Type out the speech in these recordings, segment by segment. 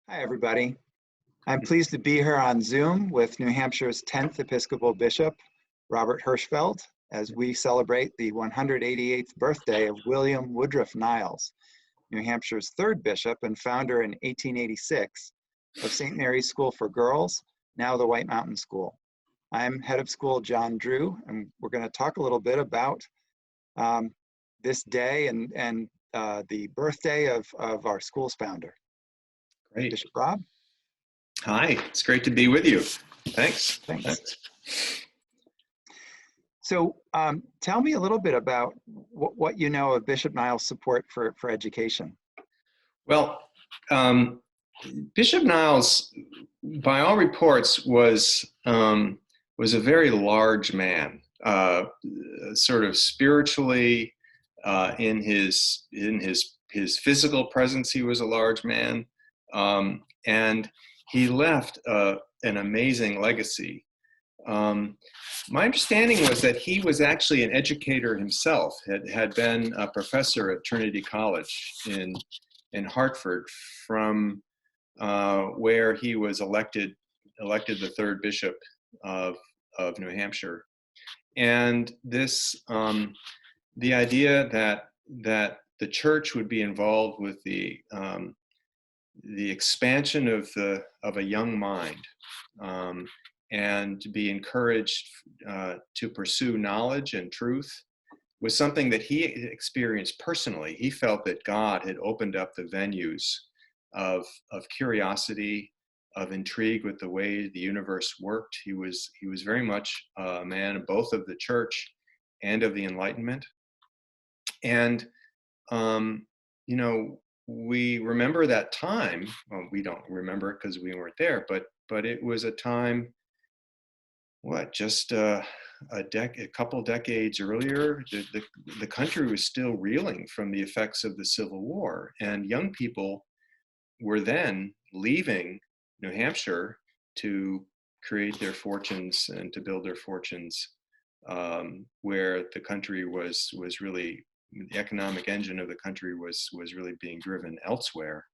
Hi, everybody. I'm pleased to be here on Zoom with New Hampshire's 10th Episcopal Bishop, Robert Hirschfeld, as we celebrate the 188th birthday of William Woodruff Niles, New Hampshire's third bishop and founder in 1886 of St. Mary's School for Girls, now the White Mountain School. I'm head of school John Drew, and we're going to talk a little bit about this day and the birthday of our school's founder. Great. Bishop Rob? Hi, it's great to be with you. Thanks. So tell me a little bit about what you know of Bishop Niles' support for education. Well, Bishop Niles, by all reports, was a very large man, sort of spiritually, in his physical presence, he was a large man, and he left an amazing legacy. My understanding was that he was actually an educator himself, had been a professor at Trinity College in Hartford, from where he was elected the third bishop of New Hampshire. And this, the idea that the church would be involved with the expansion of a young mind, and to be encouraged to pursue knowledge and truth, was something that he experienced personally. He felt that God had opened up the venues of curiosity, of intrigue with the way the universe worked. He was very much a man both of the church and of the Enlightenment. And we remember that time. Well, we don't remember it because we weren't there, but it was a time, just a couple decades earlier, the country was still reeling from the effects of the Civil War, and young people were then leaving New Hampshire to create their fortunes and to build their fortunes where the country was really, the economic engine of the country was really being driven elsewhere.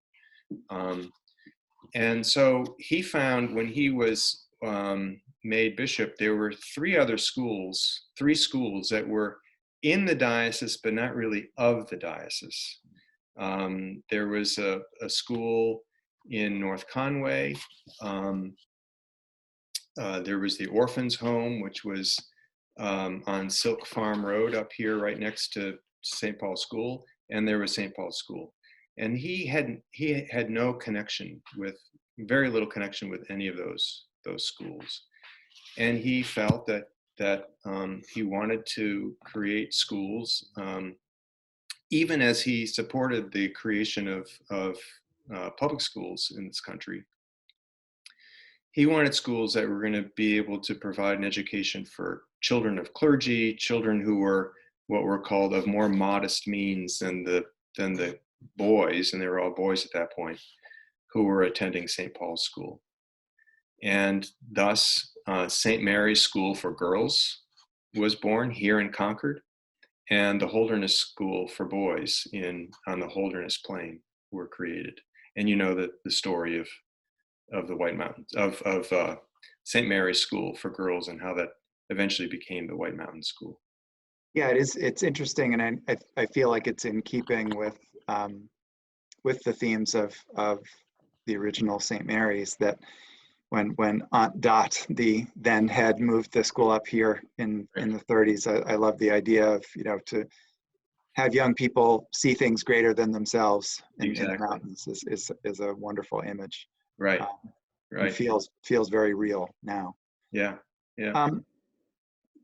And so he found, when he was made bishop, there were three schools that were in the diocese, but not really of the diocese. There was a school in North Conway. There was the Orphans' Home, which was on Silk Farm Road up here, right next to St. Paul's School, and there was St. Paul's School. And he had no connection with, very little connection with any of those schools. And he felt that he wanted to create schools, even as he supported the creation of public schools in this country. He wanted schools that were going to be able to provide an education for children of clergy, children who were what were called of more modest means than the boys, and they were all boys at that point, who were attending St. Paul's School. And thus, St. Mary's School for Girls was born here in Concord, and the Holderness School for Boys on the Holderness Plain were created. And you know the story of the White Mountains, of St. Mary's School for Girls, and how that eventually became the White Mountain School. Yeah, it is. It's interesting, and I feel like it's in keeping with the themes of the original St. Mary's, that when Aunt Dot, the then head, moved the school up here in the 30s, I love the idea of, to have young people see things greater than themselves in the mountains is a wonderful image. Right. It feels very real now. Yeah.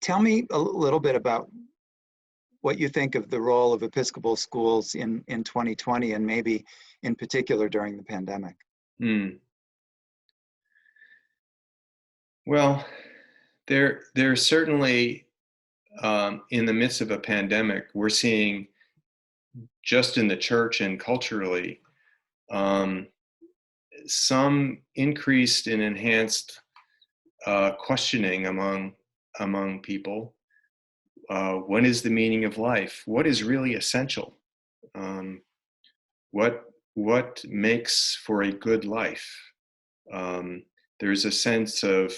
Tell me a little bit about what you think of the role of Episcopal schools in 2020, and maybe in particular during the pandemic. Well, there's certainly, in the midst of a pandemic, we're seeing, just in the church and culturally, some increased and enhanced questioning among people. What is the meaning of life? What is really essential? What what makes for a good life. There's a sense of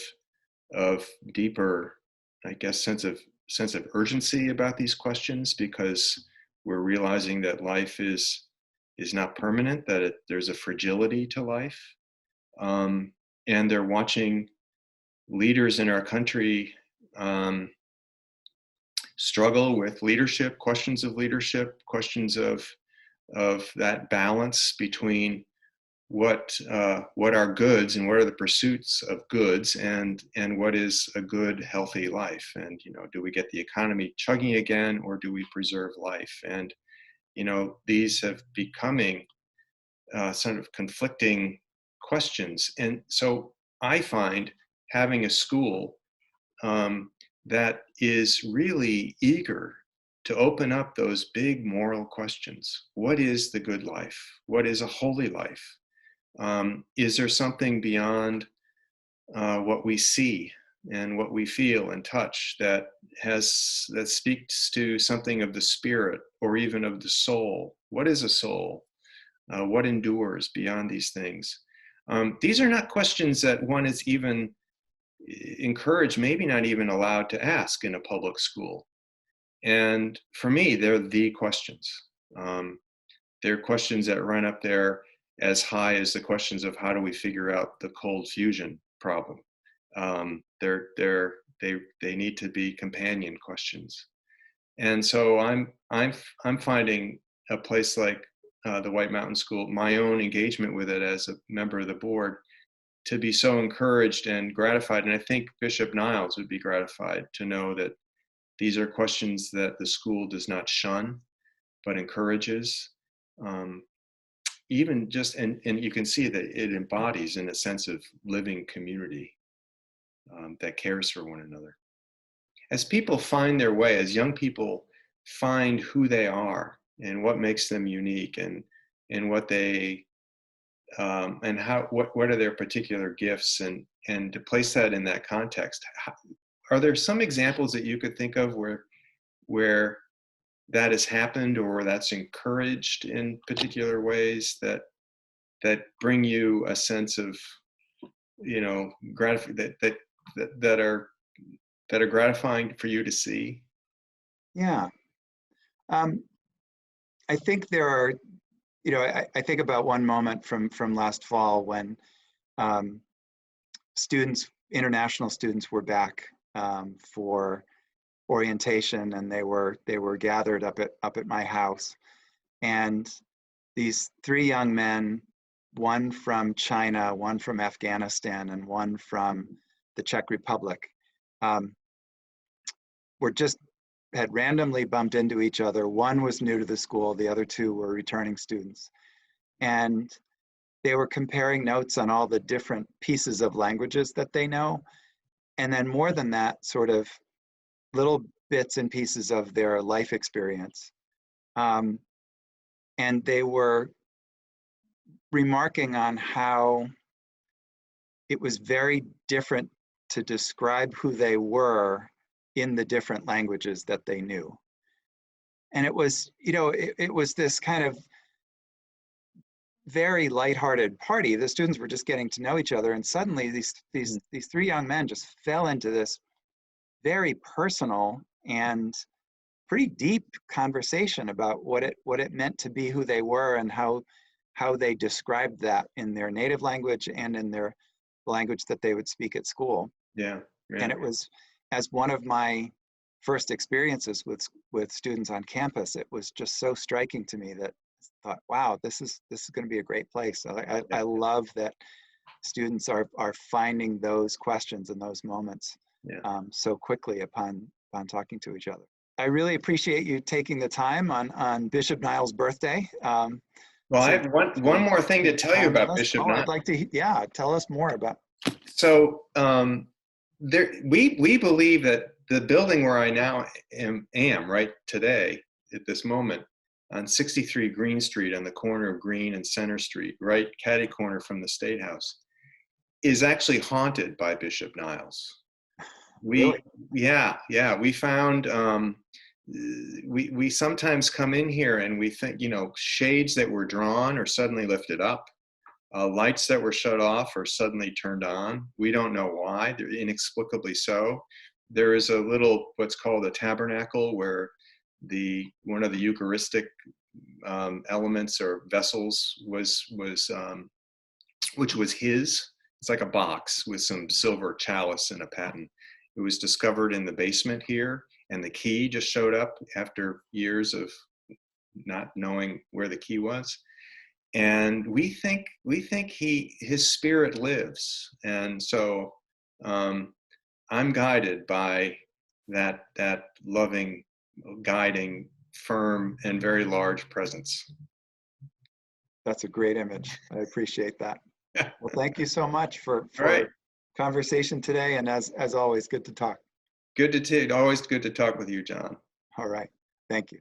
deeper, I guess, sense of urgency about these questions, because we're realizing that life is not permanent, that there's a fragility to life. And they're watching leaders in our country struggle with leadership, questions of that balance between what are goods and what are the pursuits of goods, and what is a good, healthy life. And, do we get the economy chugging again, or do we preserve life? And, these have becoming sort of conflicting questions. And so I find having a school that is really eager to open up those big moral questions. What is the good life? What is a holy life? Is there something beyond what we see and what we feel and touch that speaks to something of the spirit, or even of the soul? What is a soul? What endures beyond these things? These are not questions that one is even encouraged, maybe not even allowed to ask in a public school. And for me, they're the questions. They're questions that run up there as high as the questions of how do we figure out the cold fusion problem. They need to be companion questions. And so I'm finding a place like the White Mountain School, my own engagement with it as a member of the board, to be so encouraged and gratified. And I think Bishop Niles would be gratified to know that these are questions that the school does not shun, but encourages. Even just, and you can see that it embodies, in a sense, of living community that cares for one another. As people find their way, as young people find who they are and what makes them unique, and what they and what are their particular gifts, and to place that in that context, are there some examples that you could think of where that has happened, or that's encouraged in particular ways that bring you a sense of, that are gratifying for you to see? Yeah. I think there are, I think about one moment from last fall when international students were back for orientation, and they were gathered up at my house, and these three young men, one from China, one from Afghanistan, and one from the Czech Republic, had randomly bumped into each other. One was new to the school, the other two were returning students. And they were comparing notes on all the different pieces of languages that they know. And then more than that, sort of little bits and pieces of their life experience. And they were remarking on how it was very different to describe who they were in the different languages that they knew. And it was, it was this kind of very lighthearted party. The students were just getting to know each other, and suddenly these three young men just fell into this very personal and pretty deep conversation about what it meant to be who they were, and how they described that in their native language and in their language that they would speak at school. Yeah. And it was, as one of my first experiences with students on campus, it was just so striking to me that I thought, wow, this is going to be a great place. I love that students are finding those questions and those moments so quickly upon talking to each other. I really appreciate you taking the time on Bishop Niles' birthday. Well, I have one more thing to tell you about Bishop Niles. I'd like to, tell us more about. So we believe that the building where I now am right today, at this moment, on 63 Green Street, on the corner of Green and Center Street, right catty corner from the State House, is actually haunted by Bishop Niles. Really? We found we sometimes come in here and we think, shades that were drawn are suddenly lifted up. Lights that were shut off are suddenly turned on. We don't know why. They're inexplicably so. There is a little, what's called a tabernacle, where one of the Eucharistic elements or vessels which was his. It's like a box with some silver chalice and a paten. It was discovered in the basement here, and the key just showed up after years of not knowing where the key was. And we think his spirit lives. And so I'm guided by that loving, guiding, firm, and very large presence. That's a great image. I appreciate that. Well, thank you so much for right. conversation today. And as always, good to talk. Always good to talk with you, John. All right. Thank you.